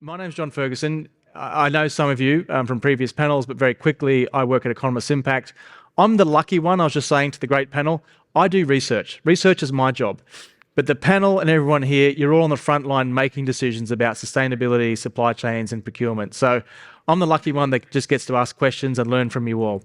My name's John Ferguson. I know some of you from previous panels, but very quickly, I work at Economist Impact. I'm the lucky one. I was just saying to the great panel, I do research. Research is my job. But the panel and everyone here, you're all on the front line making decisions about sustainability, supply chains, and procurement. So I'm the lucky one that just gets to ask questions and learn from you all.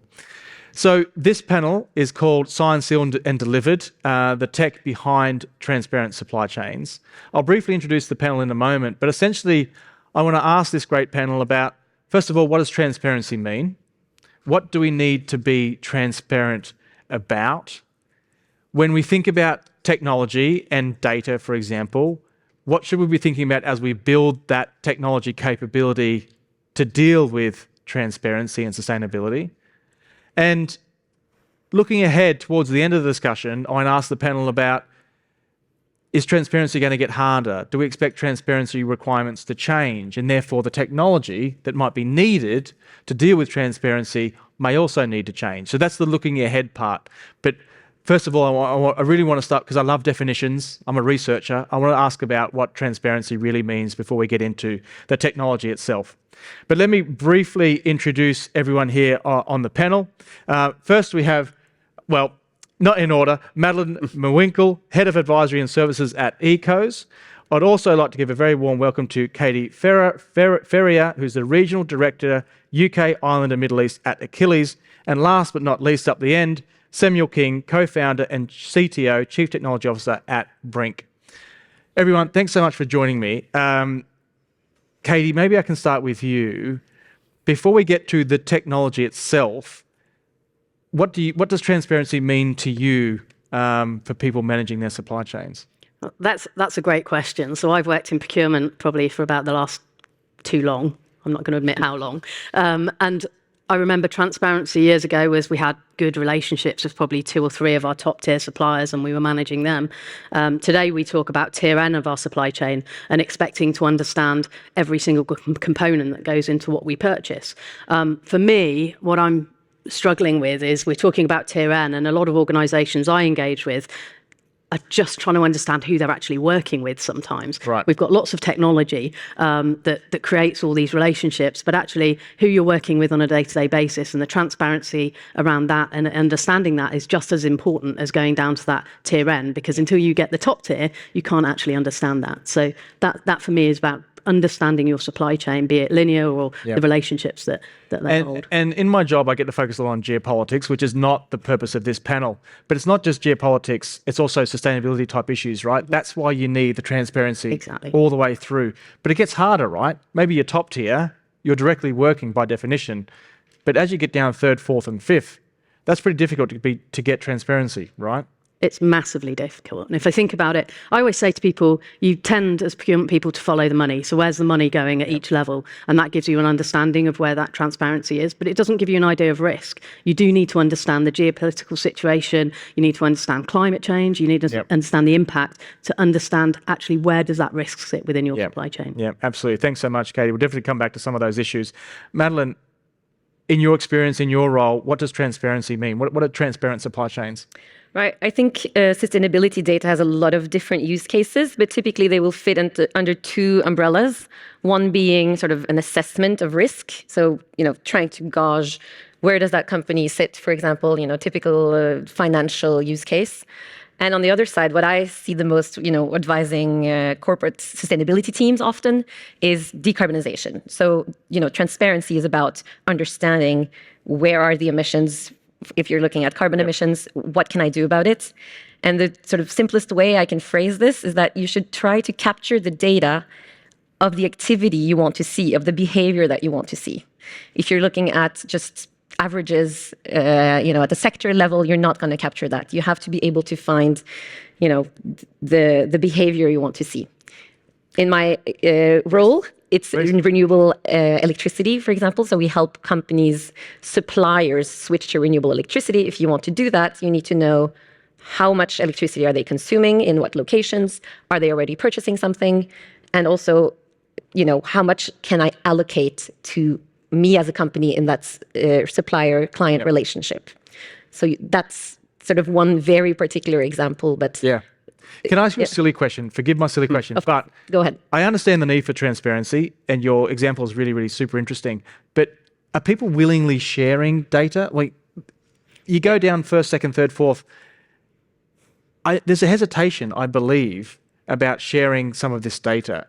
So this panel is called Signed, Sealed and Delivered, the tech behind transparent supply chains. I'll briefly introduce the panel in a moment, but essentially I want to ask this great panel about, first of all, what does transparency mean? What do we need to be transparent about? When we think about technology and data, for example, what should we be thinking about as we build that technology capability to deal with transparency and sustainability? And looking ahead towards the end of the discussion, I want to ask the panel about, is transparency going to get harder? Do we expect transparency requirements to change? And therefore, the technology that might be needed to deal with transparency may also need to change. So that's the looking ahead part. But first of all, I really want to start, because I love definitions. I'm a researcher. I want to ask about what transparency really means before we get into the technology itself. But let me briefly introduce everyone here on the panel. First, we have, well, not in order, Madeleine Mowinckel, Head of Advisory and Services at Ecohz. I'd also like to give a very warm welcome to Katie Ferrier, who's the Regional Director, UK, Ireland and Middle East at Achilles. And last but not least, up the end, Samuel King, co-founder and CTO, Chief Technology Officer at Briink. Everyone, thanks so much for joining me. Katie, maybe I can start with you. Before we get to the technology itself, what does transparency mean to you for people managing their supply chains? That's a great question. So I've worked in procurement probably for about the last too long. I'm not going to admit how long. And I remember transparency years ago was we had good relationships with probably 2 or 3 of our top tier suppliers and we were managing them. Today we talk about tier N of our supply chain and expecting to understand every single component that goes into what we purchase. For me, what I'm struggling with is we're talking about tier N, and a lot of organizations I engage with are just trying to understand who they're actually working with sometimes. Right. We've got lots of technology that creates all these relationships, but actually who you're working with on a day-to-day basis and the transparency around that and understanding that is just as important as going down to that tier N, because until you get the top tier, you can't actually understand that. So that for me is about understanding your supply chain, be it linear or the relationships that they hold. And in my job, I get to focus a lot on geopolitics, which is not the purpose of this panel. But it's not just geopolitics, it's also sustainability type issues, right? That's why you need the transparency all the way through. But it gets harder, right? Maybe you're top tier, you're directly working by definition. But as you get down 3rd, 4th and 5th, that's pretty difficult to get transparency, right? It's massively difficult. And if I think about it, I always say to people, you tend as procurement people to follow the money. So where's the money going at each level? And that gives you an understanding of where that transparency is, but it doesn't give you an idea of risk. You do need to understand the geopolitical situation. You need to understand climate change. You need to understand the impact to understand actually where does that risk sit within your supply chain. Yeah, absolutely. Thanks so much, Katie. We'll definitely come back to some of those issues. Madeleine, in your experience, in your role, what does transparency mean? What are transparent supply chains? Right. I think sustainability data has a lot of different use cases, but typically they will fit under 2 umbrellas. One being sort of an assessment of risk. So, trying to gauge where does that company sit, for example, typical financial use case. And on the other side, what I see the most, advising corporate sustainability teams often is decarbonization. So, transparency is about understanding where are the emissions. If you're looking at carbon emissions, what can I do about it? And the sort of simplest way I can phrase this is that you should try to capture the data of the activity you want to see, of the behavior that you want to see. If you're looking at just averages, at the sector level, you're not going to capture that. You have to be able to find, the behavior you want to see. In my role, it's renewable electricity, for example. So we help companies, suppliers switch to renewable electricity. If you want to do that, you need to know how much electricity are they consuming, in what locations, are they already purchasing something? And also, how much can I allocate to me as a company in that supplier-client relationship? So that's sort of one very particular example, but Can I ask you a silly question? Forgive my silly question, but Go ahead. I understand the need for transparency, and your example is really, really super interesting. But are people willingly sharing data? Like, you go down first, second, third, fourth. There's a hesitation, I believe, about sharing some of this data.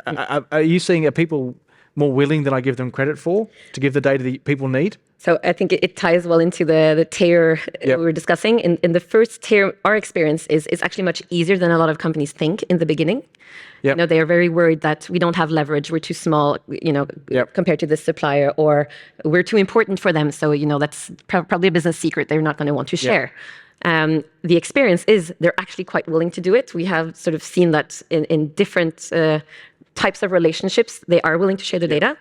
Are you seeing, are people more willing than I give them credit for to give the data that people need? So I think it ties well into the tier we were discussing. In the first tier, our experience is actually much easier than a lot of companies think in the beginning. You know, they are very worried that we don't have leverage, we're too small, you know, compared to this supplier, or we're too important for them. So, you know, that's probably a business secret they're not going to want to share. The experience is they're actually quite willing to do it. We have sort of seen that in different types of relationships, they are willing to share the data.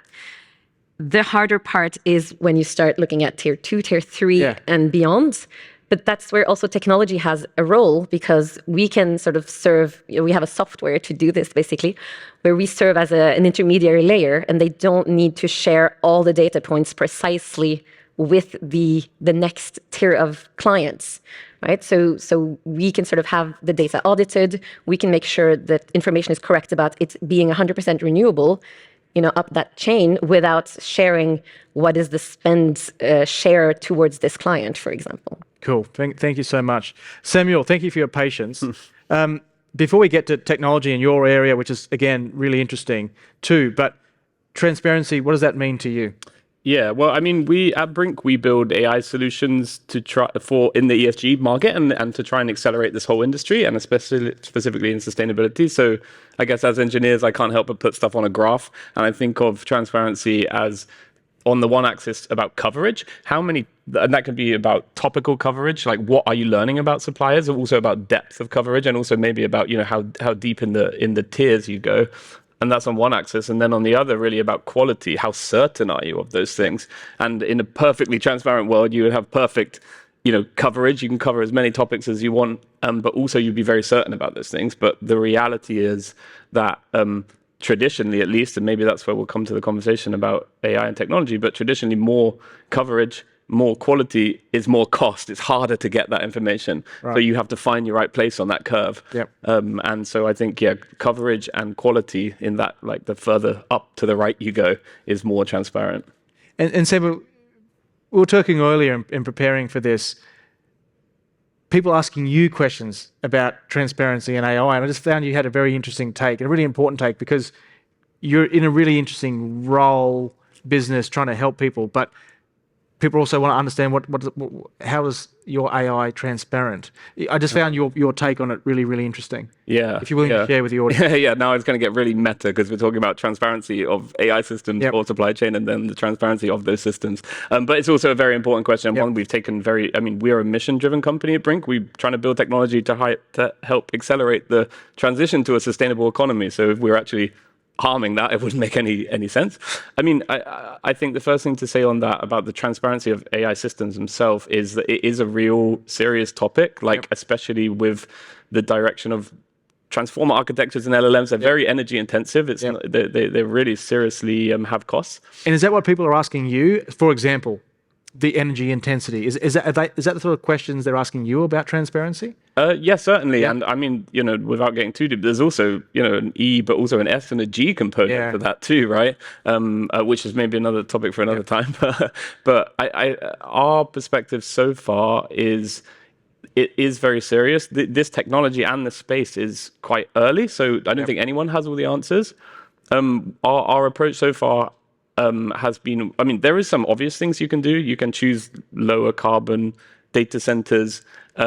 The harder part is when you start looking at tier 2, tier 3 and beyond. But that's where also technology has a role, because we can sort of serve, you know, we have a software to do this basically, where we serve as an intermediary layer, and they don't need to share all the data points precisely with the next tier of clients, right? So we can sort of have the data audited. We can make sure that information is correct about it being 100% renewable, you know, up that chain without sharing what is the spend share towards this client, for example. Cool. Thank you so much. Samuel, thank you for your patience. Before we get to technology in your area, which is, again, really interesting too, but transparency, what does that mean to you? Yeah, well, I mean, we at Briink, we build AI solutions to try for in the ESG market and to try and accelerate this whole industry, and especially specifically in sustainability. So I guess as engineers, I can't help but put stuff on a graph, and I think of transparency as on the one axis about coverage, and that can be about topical coverage, like what are you learning about suppliers, and also about depth of coverage, and also maybe about, you know, how deep in the tiers you go. And that's on one axis. And then on the other, really about quality. How certain are you of those things? And in a perfectly transparent world, you would have perfect, you know, coverage. You can cover as many topics as you want, but also you'd be very certain about those things. But the reality is that traditionally, at least, and maybe that's where we'll come to the conversation about AI and technology, but traditionally more coverage, more quality is more cost. It's harder to get that information. Right. So you have to find your right place on that curve. And so I think, coverage and quality in that, like the further up to the right you go, is more transparent. And Seb, we were talking earlier in preparing for this, people asking you questions about transparency and AI, and I just found you had a very interesting take, and a really important take, because you're in a really interesting role, business, trying to help people, but people also want to understand how is your AI transparent? I just found your take on it really, really interesting. Yeah. If you're willing to share with the audience. Now it's going to get really meta, because we're talking about transparency of AI systems or supply chain, and then the transparency of those systems. But it's also a very important question, and one we've taken we're a mission-driven company at Briink. We're trying to build technology to help accelerate the transition to a sustainable economy. So if we're actually harming that, it wouldn't make any sense. I mean, I think the first thing to say on that about the transparency of AI systems themselves is that it is a real serious topic, like especially with the direction of transformer architectures and LLMs. They're very energy intensive. They really seriously have costs. And is that what people are asking you? For example, the energy intensity. Is that the sort of questions they're asking you about transparency? Yes, certainly. And I mean, you know, without getting too deep, there's also, you know, an E, but also an S and a G component for that too, right? Which is maybe another topic for another time. But our perspective so far is it is very serious. This technology and this space is quite early, so I don't think anyone has all the answers. Our approach so far has been, I mean, there is some obvious things you can do. You can choose lower carbon data centers. We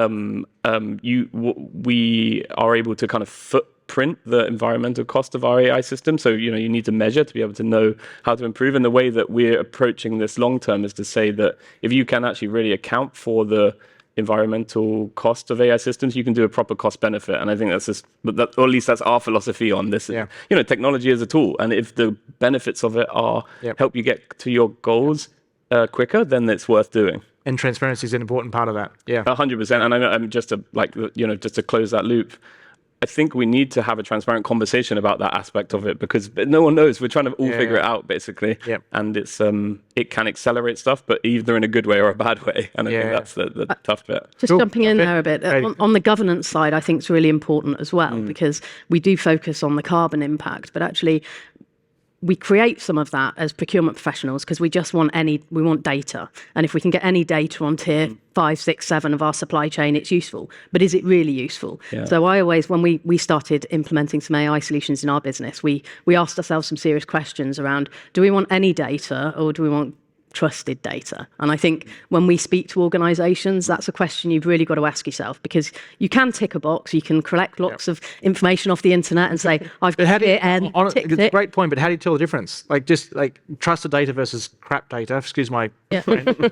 are able to kind of footprint the environmental cost of our AI system. So, you know, you need to measure to be able to know how to improve. And the way that we're approaching this long term is to say that if you can actually really account for the environmental cost of AI systems, you can do a proper cost benefit. And I think that's just, or at least that's our philosophy on this. You know, technology is a tool, and if the benefits of it are help you get to your goals quicker, then it's worth doing. And transparency is an important part of that. 100%. And I'm just to just to close that loop, I think we need to have a transparent conversation about that aspect of it, because no one knows. We're trying to all figure it out, basically. Yep. And it's it can accelerate stuff, but either in a good way or a bad way. And I think that's the tough bit. Just Cool. jumping in there a bit. Okay. On the governance side, I think it's really important as well, because we do focus on the carbon impact, but actually we create some of that as procurement professionals because we just want data. And if we can get any data on tier 5, 6, 7 of our supply chain, it's useful. But is it really useful? Yeah. So I always, when we started implementing some AI solutions in our business, we asked ourselves some serious questions around, do we want any data or do we want trusted data? And I think when we speak to organizations, that's a question you've really got to ask yourself, because you can tick a box, you can collect lots of information off the internet and say, I've got it and ticked it's a it. great point, but how do you tell the difference? Like, just like trusted data versus crap data, excuse my friend.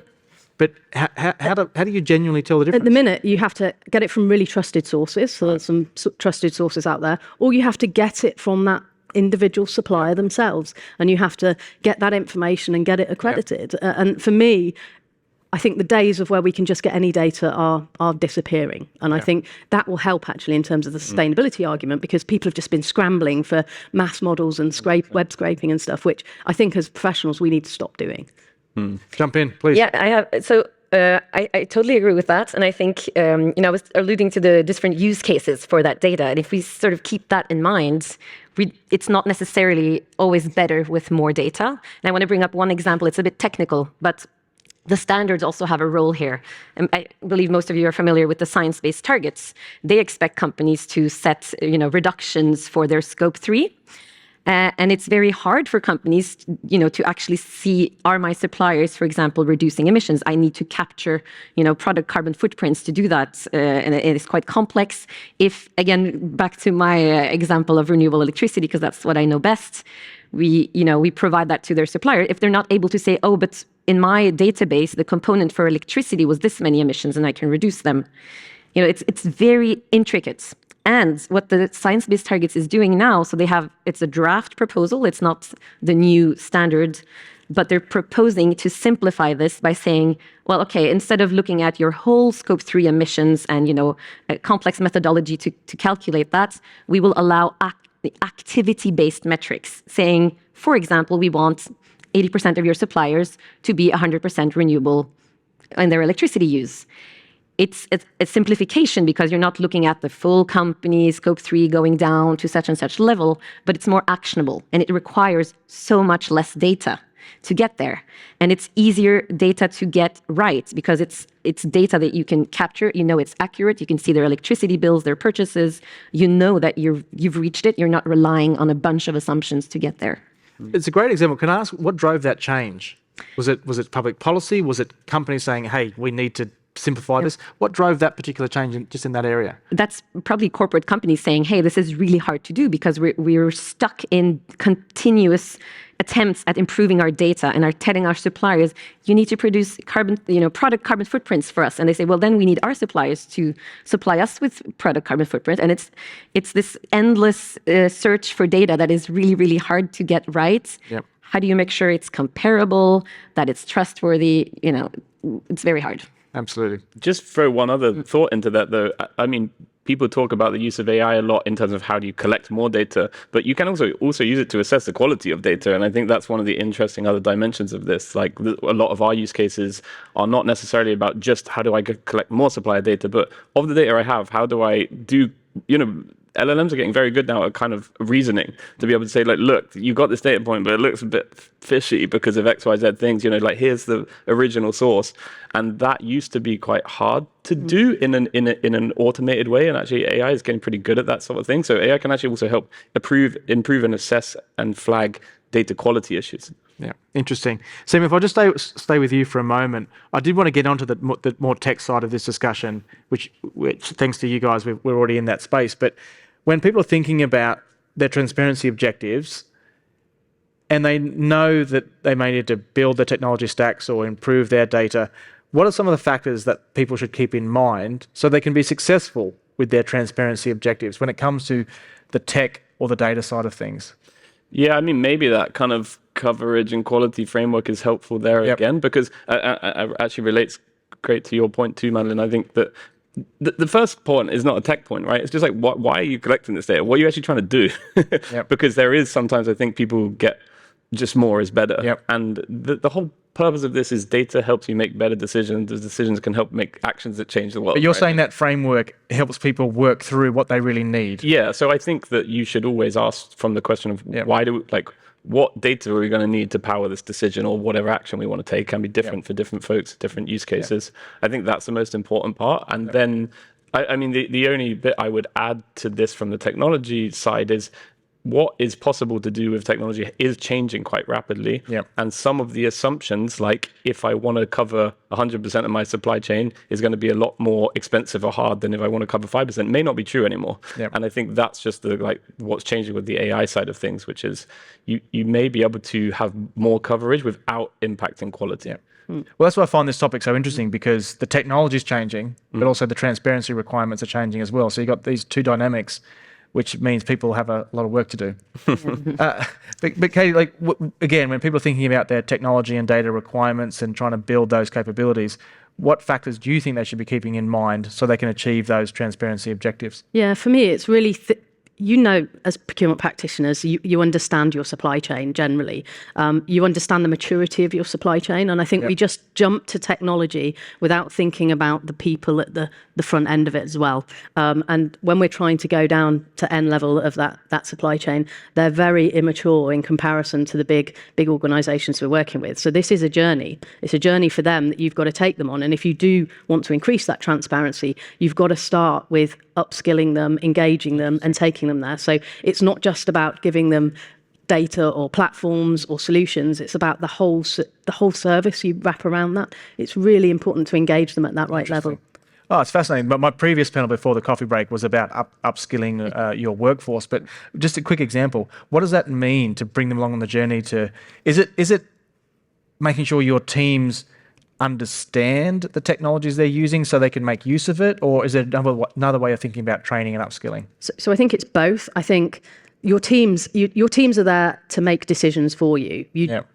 But how do you genuinely tell the difference? At the minute, you have to get it from really trusted sources, so there's some trusted sources out there, or you have to get it from that individual supplier themselves, and you have to get that information and get it accredited. And for me, I think the days of where we can just get any data are disappearing. And I think that will help actually in terms of the sustainability argument, because people have just been scrambling for mass models and web scraping and stuff, which I think as professionals we need to stop doing. Jump in, please. Yeah, I have. So I totally agree with that. And I think, I was alluding to the different use cases for that data. And if we sort of keep that in mind, it's not necessarily always better with more data. And I want to bring up one example. It's a bit technical, but the standards also have a role here. And I believe most of you are familiar with the science-based targets. They expect companies to set, reductions for their scope 3. And it's very hard for companies, to actually see, are my suppliers, for example, reducing emissions? I need to capture, product carbon footprints to do that. And it is quite complex. If, again, back to my example of renewable electricity, because that's what I know best, we provide that to their supplier. If they're not able to say, oh, but in my database, the component for electricity was this many emissions and I can reduce them. It's very intricate. And what the science-based targets is doing now, so it's a draft proposal, it's not the new standard, but they're proposing to simplify this by saying, well, okay, instead of looking at your whole scope 3 emissions and, a complex methodology to calculate that, we will allow activity-based metrics, saying, for example, we want 80% of your suppliers to be 100% renewable in their electricity use. It's a simplification because you're not looking at the full company, scope 3 going down to such and such level, but it's more actionable and it requires so much less data to get there. And it's easier data to get right because it's data that you can capture, it's accurate, you can see their electricity bills, their purchases, that you've reached it, you're not relying on a bunch of assumptions to get there. It's a great example. Can I ask what drove that change? Was it public policy? Was it companies saying, hey, we need to simplify this? What drove that particular change just in that area? That's probably corporate companies saying, hey, this is really hard to do because we're stuck in continuous attempts at improving our data and are telling our suppliers, you need to produce product carbon footprints for us. And they say, well, then we need our suppliers to supply us with product carbon footprint. And it's this endless search for data that is really, really hard to get right. Yep. How do you make sure it's comparable, that it's trustworthy? It's very hard. Absolutely. Just throw one other thought into that, though. I mean, people talk about the use of AI a lot in terms of how do you collect more data, but you can also use it to assess the quality of data. And I think that's one of the interesting other dimensions of this. Like a lot of our use cases are not necessarily about just how do I collect more supplier data, but of the data I have, how do I do, LLMs are getting very good now at kind of reasoning to be able to say, like, look, you got this data point, but it looks a bit fishy because of X, Y, Z things, like here's the original source. And that used to be quite hard to do in an automated way. And actually AI is getting pretty good at that sort of thing. So AI can actually also help improve and assess and flag data quality issues. Yeah, interesting. Sam, if I just stay with you for a moment, I did want to get onto the more tech side of this discussion, which thanks to you guys, we're already in that space. But when people are thinking about their transparency objectives, and they know that they may need to build their technology stacks or improve their data, what are some of the factors that people should keep in mind so they can be successful with their transparency objectives when it comes to the tech or the data side of things? Yeah, I mean, maybe that kind of coverage and quality framework is helpful there again, because it actually relates great to your point too, Madeleine. I think that the first point is not a tech point, right? It's just like, why are you collecting this data? What are you actually trying to do? Because there is sometimes, I think people get just more is better. And the whole purpose of this is data helps you make better decisions. The decisions can help make actions that change the world. But you're saying that framework helps people work through what they really need. Yeah. So I think that you should always ask from the question of what data are we going to need to power this decision, or whatever action we want to take can be different for different folks, different use cases. I think that's the most important part. And then, I mean, the only bit I would add to this from the technology side is what is possible to do with technology is changing quite rapidly. And some of the assumptions, like if I want to cover 100% of my supply chain is going to be a lot more expensive or hard than if I want to cover 5%, may not be true anymore. And I think that's just what's changing with the AI side of things, which is you may be able to have more coverage without impacting quality. Well, that's why I find this topic so interesting, because the technology is changing, but also the transparency requirements are changing as well. So you've got these two dynamics, which means people have a lot of work to do. But Katie, again, when people are thinking about their technology and data requirements and trying to build those capabilities, what factors do you think they should be keeping in mind so they can achieve those transparency objectives? Yeah, for me, it's really as procurement practitioners, you understand your supply chain generally. You understand the maturity of your supply chain. And I think we just jump to technology without thinking about the people at the front end of it as well. And when we're trying to go down to end level of that supply chain, they're very immature in comparison to the big organizations we're working with. So this is a journey. It's a journey for them that you've got to take them on. And if you do want to increase that transparency, you've got to start with upskilling them, engaging them, and taking them there. So it's not just about giving them data or platforms or solutions. It's about the whole service you wrap around that. It's really important to engage them at that right level. Oh, it's fascinating. But my previous panel before the coffee break was about upskilling your workforce. But just a quick example, what does that mean to bring them along on the journey to? Is it making sure your teams understand the technologies they're using so they can make use of it, or is there another way of thinking about training and upskilling? So I think it's both. I think your teams are there to make decisions for you.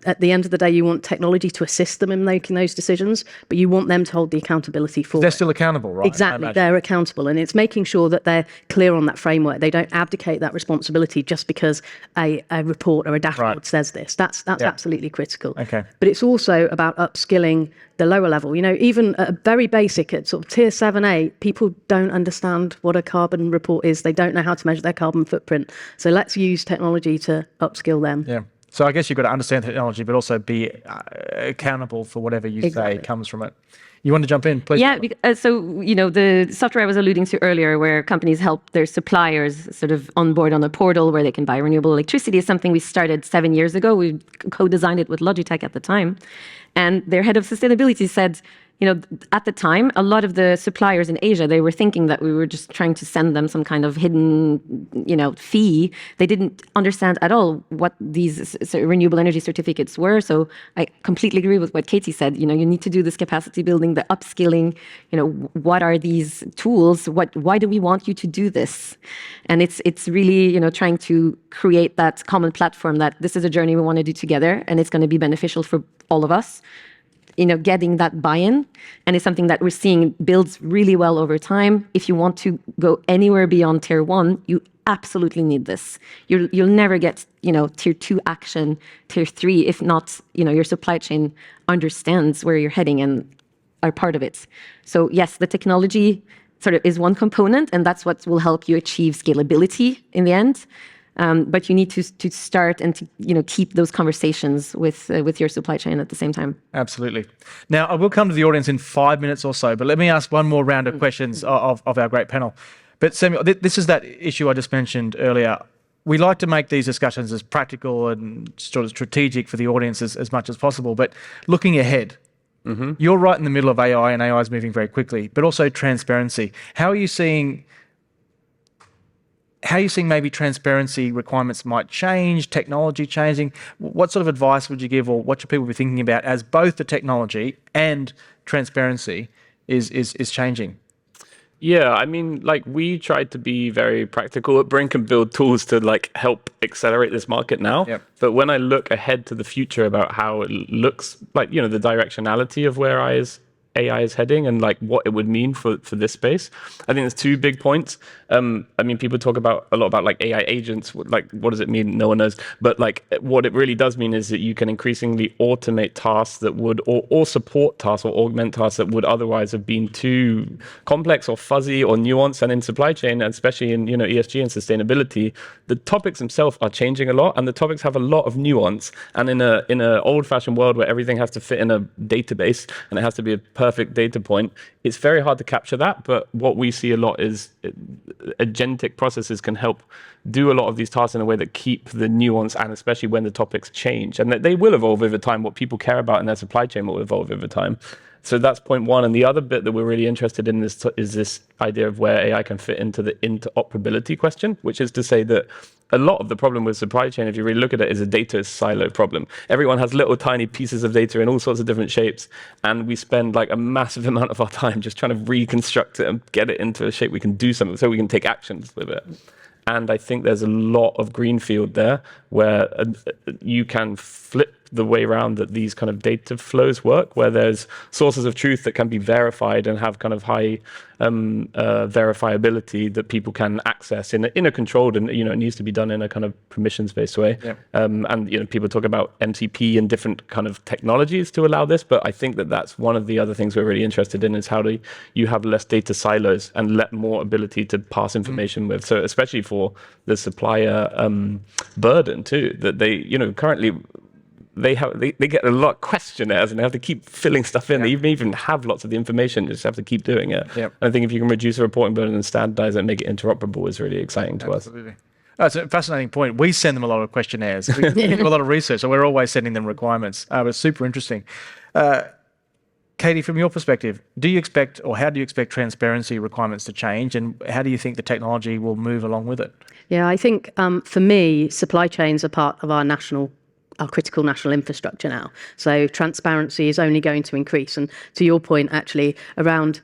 At the end of the day, you want technology to assist them in making those decisions, but you want them to hold the accountability for They're it. still accountable, right? Exactly, they're accountable, and it's making sure that they're clear on that framework. They don't abdicate that responsibility just because a report or a dashboard says this. That's absolutely critical. Okay. But it's also about upskilling the lower level. Even at a very basic, at sort of tier 7, 8, people don't understand what a carbon report is. They don't know how to measure their carbon footprint. So let's use technology to upskill them. Yeah. So I guess you've got to understand technology, but also be accountable for whatever you say comes from it. You want to jump in, please? Yeah, so, the software I was alluding to earlier, where companies help their suppliers sort of onboard on a portal where they can buy renewable electricity, is something we started 7 years ago. We co-designed it with Logitech at the time. And their head of sustainability said, at the time, a lot of the suppliers in Asia, they were thinking that we were just trying to send them some kind of hidden, fee. They didn't understand at all what these renewable energy certificates were. So I completely agree with what Katie said. You need to do this capacity building, the upskilling. What are these tools? Why do we want you to do this? And it's really, trying to create that common platform that this is a journey we want to do together, and it's going to be beneficial for all of us. Getting that buy-in, and it's something that we're seeing builds really well over time. If you want to go anywhere beyond tier 1, you absolutely need this. You'll never get, tier 2 action, tier 3, if not, your supply chain understands where you're heading and are part of it. So yes, the technology sort of is one component, and that's what will help you achieve scalability in the end. But you need to start and to keep those conversations with your supply chain at the same time. Absolutely. Now, I will come to the audience in 5 minutes or so, but let me ask one more round of questions of our great panel. But Samuel, this is that issue I just mentioned earlier. We like to make these discussions as practical and sort of strategic for the audience as much as possible. But looking ahead, you're right in the middle of AI, and AI is moving very quickly, but also transparency. How are you seeing maybe transparency requirements might change, technology changing? What sort of advice would you give, or what should people be thinking about as both the technology and transparency is changing? Yeah, I mean, we tried to be very practical at Briink and build tools to help accelerate this market now. But when I look ahead to the future about how it looks, the directionality of where AI is AI is heading and like what it would mean for this space. I think there's two big points. I mean, people talk a lot about like AI agents. Like, what does it mean? No one knows. But like, what it really does mean is that you can increasingly automate tasks that would, or support tasks or augment tasks that would otherwise have been too complex or fuzzy or nuanced. And in supply chain, and especially in ESG and sustainability, the topics themselves are changing a lot, and the topics have a lot of nuance. And in a old-fashioned world where everything has to fit in a database and it has to be a perfect data point, it's very hard to capture that. But what we see a lot is agentic processes can help do a lot of these tasks in a way that keep the nuance, and especially when the topics change, and that they will evolve over time. What people care about in their supply chain will evolve over time. So that's point one. And the other bit that we're really interested in is this idea of where AI can fit into the interoperability question, which is to say that a lot of the problem with supply chain, if you really look at it, is a data silo problem. Everyone has little tiny pieces of data in all sorts of different shapes, and we spend like a massive amount of our time just trying to reconstruct it and get it into a shape we can do something, so we can take actions with it. And I think there's a lot of greenfield there where you can flip the way around that these kind of data flows work, where there's sources of truth that can be verified and have kind of high verifiability that people can access in a controlled, and it needs to be done in a kind of permissions-based way. Yeah. And people talk about MCP and different kind of technologies to allow this, but I think that that's one of the other things we're really interested in, is how do you have less data silos and let more ability to pass information with. So especially for the supplier burden too, that they currently they get a lot of questionnaires and they have to keep filling stuff in. Yeah. They even have lots of the information, they just have to keep doing it. Yep. And I think if you can reduce the reporting burden and standardize it and make it interoperable is really exciting to us. Absolutely. That's a fascinating point. We send them a lot of questionnaires. We do a lot of research, so we're always sending them requirements. It's super interesting. Katie, from your perspective, do you expect, or how do you expect transparency requirements to change, and how do you think the technology will move along with it? Yeah, I think for me, supply chains are part of our critical national infrastructure now. So transparency is only going to increase. And to your point, actually, around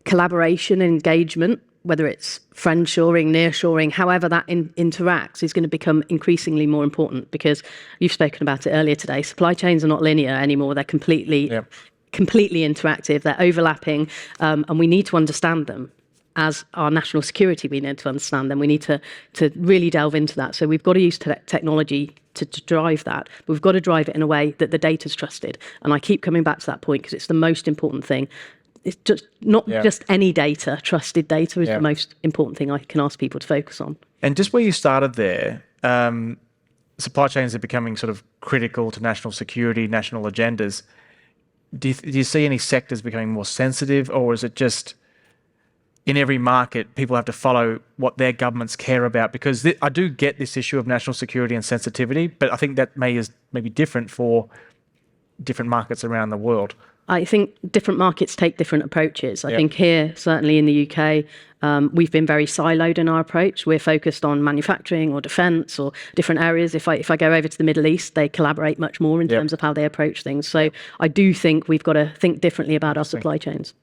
collaboration and engagement, whether it's friendshoring, nearshoring, however that interacts, is going to become increasingly more important, because you've spoken about it earlier today. Supply chains are not linear anymore. They're completely interactive. They're overlapping, and we need to understand them. As our national security, we need to understand them. We need to really delve into that. So we've got to use technology to drive that. But we've got to drive it in a way that the data's trusted. And I keep coming back to that point because it's the most important thing. It's just not just any data. Trusted data is the most important thing I can ask people to focus on. And just where you started there, supply chains are becoming sort of critical to national security, national agendas. Do you see any sectors becoming more sensitive, or is it just in every market, people have to follow what their governments care about? Because I do get this issue of national security and sensitivity, but I think that is maybe different for different markets around the world. I think different markets take different approaches. I think here, certainly in the UK, we've been very siloed in our approach. We're focused on manufacturing or defence or different areas. If I go over to the Middle East, they collaborate much more in terms of how they approach things. So I do think we've got to think differently about our supply chains.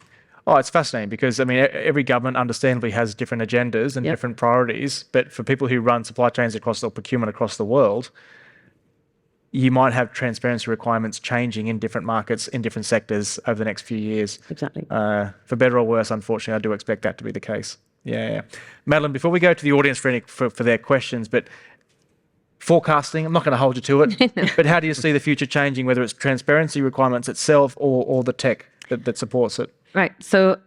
Oh, it's fascinating because, I mean, every government understandably has different agendas and different priorities, but for people who run supply chains across, or procurement across the world, you might have transparency requirements changing in different markets, in different sectors over the next few years. Exactly. For better or worse, unfortunately, I do expect that to be the case. Yeah. Madeleine, before we go to the audience for their questions, but forecasting, I'm not going to hold you to it, but how do you see the future changing, whether it's transparency requirements itself or the tech that supports it? Right. So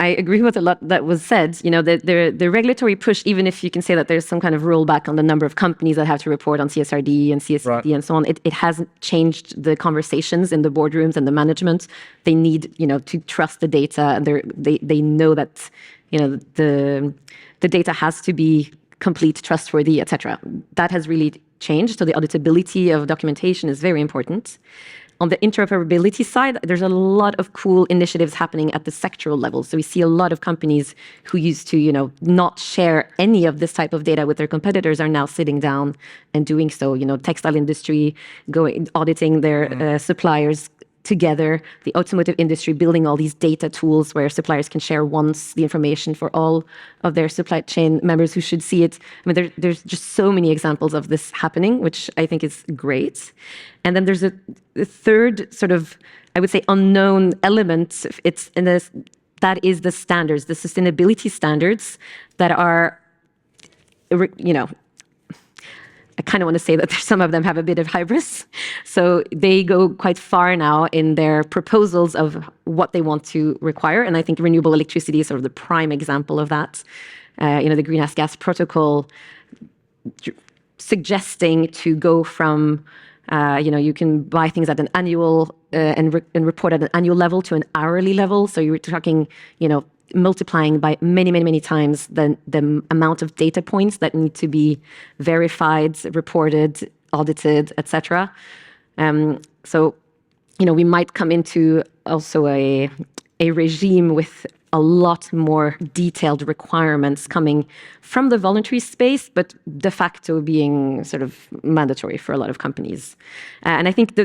I agree with a lot that was said. The regulatory push, even if you can say that there's some kind of rollback on the number of companies that have to report on CSRD and CSRD and so on, it hasn't changed the conversations in the boardrooms and the management. They need, to trust the data, and they know that, the data has to be complete, trustworthy, etc. That has really changed. So the auditability of documentation is very important. On the interoperability side, there's a lot of cool initiatives happening at the sectoral level. So we see a lot of companies who used to, not share any of this type of data with their competitors are now sitting down and doing so. Textile industry, auditing their suppliers, together, the automotive industry building all these data tools where suppliers can share once the information for all of their supply chain members who should see it. I mean, there's just so many examples of this happening, which I think is great. And then there's a third sort of, I would say, unknown element. It's in this, that is the standards, the sustainability standards that are, you know, I kind of want to say that some of them have a bit of hybris. So they go quite far now in their proposals of what they want to require. And I think renewable electricity is sort of the prime example of that. You know, the Greenhouse Gas Protocol suggesting to go from, you know, you can buy things at an annual and report at an annual level to an hourly level. So you're talking, you know, multiplying by many times the amount of data points that need to be verified, reported, audited, etc. So, you know, we might come into also a regime with a lot more detailed requirements coming from the voluntary space, but de facto being sort of mandatory for a lot of companies. And I think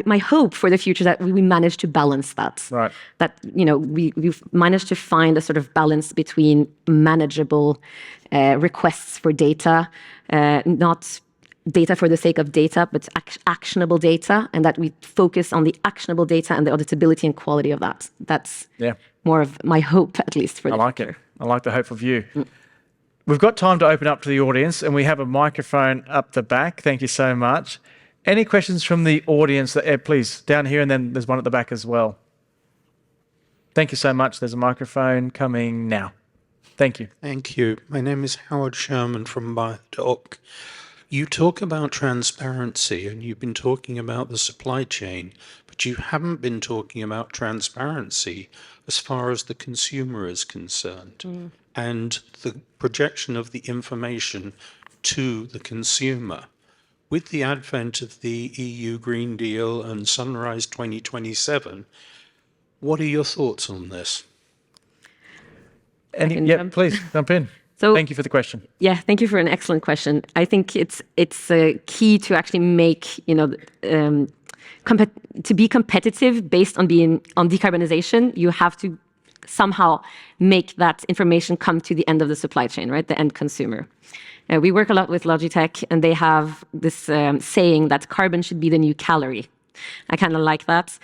my hope for the future is that we manage to balance that. Right. That, you know, we've managed to find a sort of balance between manageable requests for data, not data for the sake of data, but actionable data, and that we focus on the actionable data and the auditability and quality of that. That's more of my hope, at least, for the future. I like the hopeful view. We've got time to open up to the audience, and we have a microphone up the back. Thank you so much. Any questions from the audience? Please, down here, and then there's one at the back as well. Thank you so much. There's a microphone coming now. Thank you. Thank you. My name is Howard Sherman from BioDoc. You talk about transparency, and you've been talking about the supply chain, but you haven't been talking about transparency as far as the consumer is concerned, and the projection of the information to the consumer. With the advent of the EU Green Deal and Sunrise 2027, what are your thoughts on this? Please jump in. So, thank you for the question. Yeah, thank you for an excellent question. I think it's key to actually make, you know, to be competitive based on decarbonization. You have to somehow make that information come to the end of the supply chain, right? The end consumer. We work a lot with Logitech, and they have this saying that carbon should be the new calorie. I kind of like that.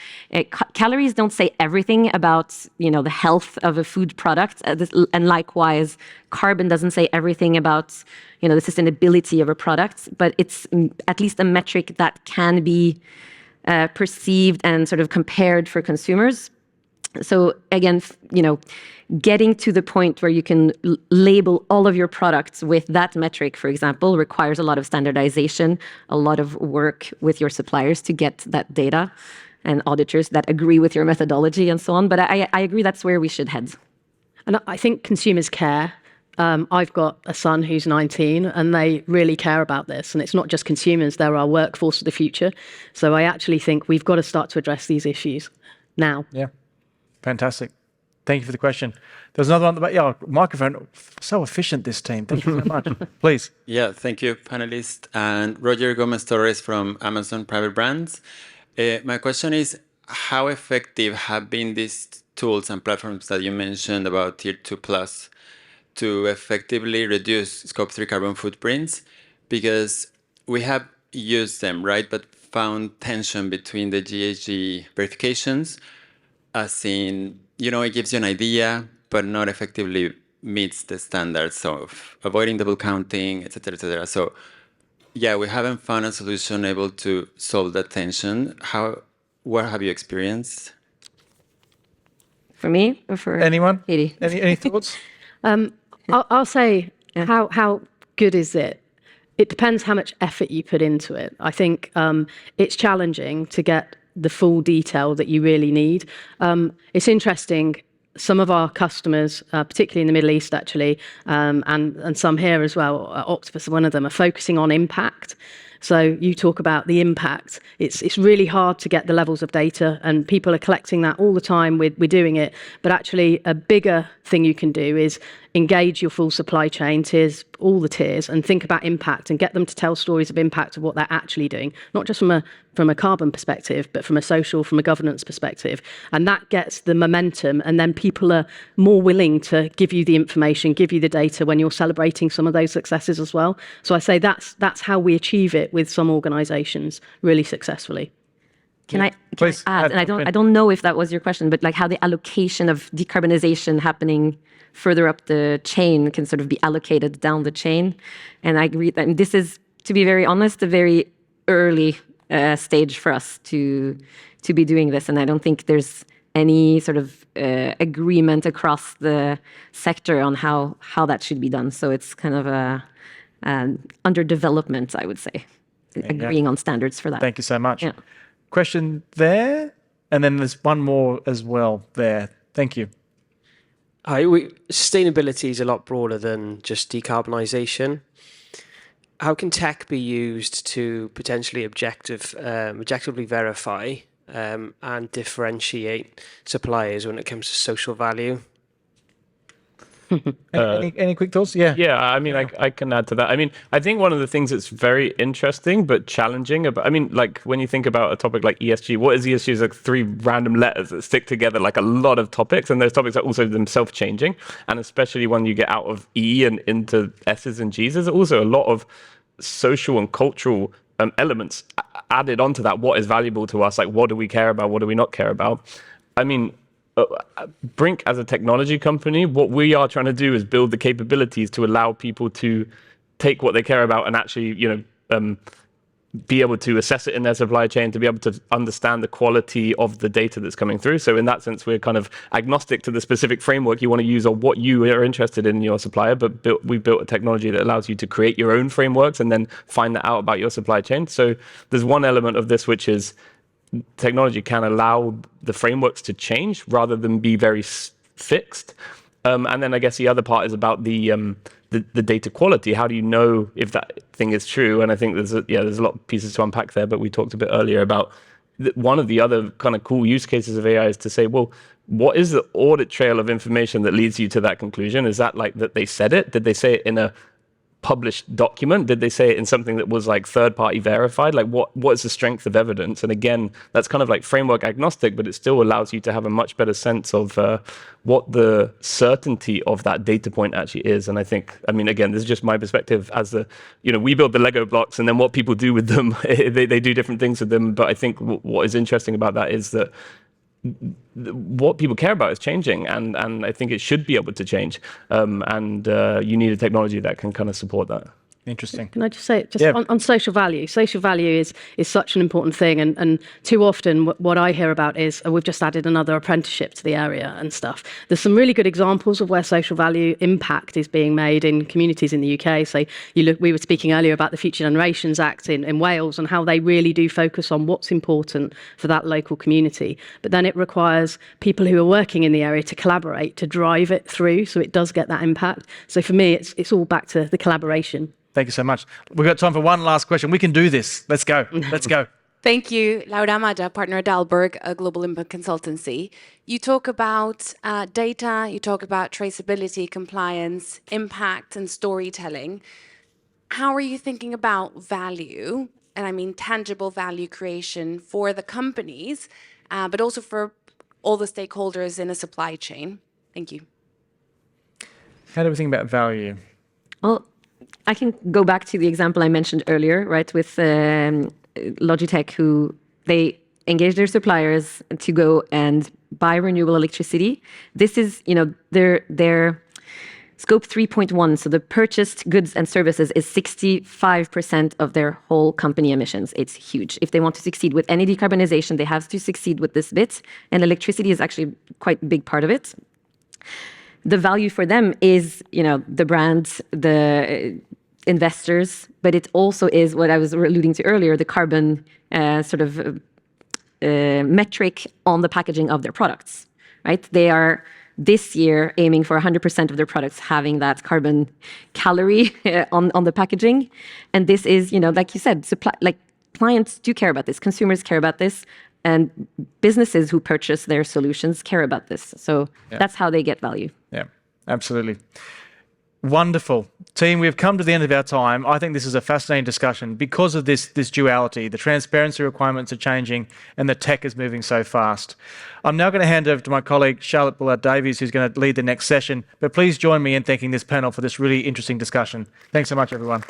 Calories don't say everything about, you know, the health of a food product, and likewise, carbon doesn't say everything about, you know, the sustainability of a product. But it's at least a metric that can be perceived and sort of compared for consumers. So again, you know, getting to the point where you can label all of your products with that metric, for example, requires a lot of standardization, a lot of work with your suppliers to get that data, and auditors that agree with your methodology and so on. But I agree that's where we should head. And I think consumers care. I've got a son who's 19, and they really care about this. And it's not just consumers, they're our workforce of the future. So I actually think we've got to start to address these issues now. Yeah. Fantastic. Thank you for the question. There's another one. Yeah, microphone. So efficient, this team. Thank you so much. Please. Yeah, thank you, panelists. And Roger Gomez-Torres from Amazon Private Brands. My question is, how effective have been these tools and platforms that you mentioned about Tier 2 Plus to effectively reduce Scope 3 carbon footprints? Because we have used them, right, but found tension between the GHG verifications, as in, you know, it gives you an idea, but not effectively meets the standards of avoiding double counting, et cetera, et cetera. So, yeah, we haven't found a solution able to solve that tension. What have you experienced? For me or for anyone? Katie? Any thoughts? I'll say, how good is it? It depends how much effort you put into it. I think it's challenging to get the full detail that you really need. It's interesting, some of our customers, particularly in the Middle East actually, and some here as well, Octopus, one of them, are focusing on impact. So you talk about the impact. It's really hard to get the levels of data, and people are collecting that all the time. We're doing it. But actually, a bigger thing you can do is engage your full supply chain tiers, all the tiers, and think about impact and get them to tell stories of impact of what they're actually doing, not just from a carbon perspective, but from a social, from a governance perspective. And that gets the momentum, and then people are more willing to give you the information, give you the data when you're celebrating some of those successes as well. So I say that's how we achieve it with some organizations really successfully. Can I Please add? And I don't know if that was your question, but like how the allocation of decarbonization happening further up the chain can sort of be allocated down the chain. And I agree that this is, to be very honest, a very early stage for us to be doing this. And I don't think there's any sort of agreement across the sector on how that should be done. So it's kind of under development, I would say, agreeing on standards for that. Thank you so much. Yeah. Question there, and then there's one more as well there. Thank you. Sustainability is a lot broader than just decarbonisation. How can tech be used to potentially objectively verify and differentiate suppliers when it comes to social value? Any quick thoughts? Yeah. Yeah, I mean, I can add to that. I mean, I think one of the things that's very interesting but challenging about, I mean, like when you think about a topic like ESG, what is ESG? It's like 3 random letters that stick together like a lot of topics, and those topics are also themselves changing. And especially when you get out of E and into S's and G's, there's also a lot of social and cultural elements added onto that. What is valuable to us? Like, what do we care about? What do we not care about? I mean, Briink as a technology company, what we are trying to do is build the capabilities to allow people to take what they care about and actually, be able to assess it in their supply chain, to be able to understand the quality of the data that's coming through. So in that sense, we're kind of agnostic to the specific framework you want to use or what you are interested in your supplier, but we've built a technology that allows you to create your own frameworks and then find that out about your supply chain. So there's one element of this, which is technology can allow the frameworks to change rather than be very fixed. And then I guess the other part is about the data quality. How do you know if that thing is true? And I think there's a lot of pieces to unpack there, but we talked a bit earlier about one of the other kind of cool use cases of AI is to say, well, what is the audit trail of information that leads you to that conclusion? Is that like that they said it? Did they say it in a published document? Did they say it in something that was like third-party verified? Like what is the strength of evidence? And again, that's kind of like framework agnostic, but it still allows you to have a much better sense of what the certainty of that data point actually is. And I think, I mean, again, this is just my perspective as we build the Lego blocks, and then what people do with them, they do different things with them. But I think what is interesting about that is that what people care about is changing, and I think it should be able to change. And you need a technology that can kind of support that. Interesting. Can I just say, on social value? Social value is such an important thing, and too often what I hear about is we've just added another apprenticeship to the area and stuff. There's some really good examples of where social value impact is being made in communities in the UK. So we were speaking earlier about the Future Generations Act in Wales and how they really do focus on what's important for that local community. But then it requires people who are working in the area to collaborate, to drive it through so it does get that impact. So for me, it's all back to the collaboration. Thank you so much. We've got time for one last question. We can do this. Let's go. Let's go. Thank you. Laura Amada, partner at Dalberg, a global impact consultancy. You talk about data, you talk about traceability, compliance, impact, and storytelling. How are you thinking about value, and I mean tangible value creation for the companies, but also for all the stakeholders in a supply chain? Thank you. How do we think about value? Well, I can go back to the example I mentioned earlier, right, with Logitech, who they engage their suppliers to go and buy renewable electricity. This is, their scope 3.1, so the purchased goods and services is 65% of their whole company emissions. It's huge. If they want to succeed with any decarbonization, they have to succeed with this bit, and electricity is actually quite a big part of it. The value for them is, the brands, the investors, but it also is what I was alluding to earlier, the carbon metric on the packaging of their products, right? They are this year aiming for 100% of their products having that carbon calorie on the packaging. And this is, like you said, clients do care about this, consumers care about this, and businesses who purchase their solutions care about this. So that's how they get value. Yeah, absolutely. Wonderful. Team, we've come to the end of our time. I think this is a fascinating discussion because of this duality. The transparency requirements are changing and the tech is moving so fast. I'm now going to hand over to my colleague, Charlotte Bullard-Davies, who's going to lead the next session. But please join me in thanking this panel for this really interesting discussion. Thanks so much, everyone.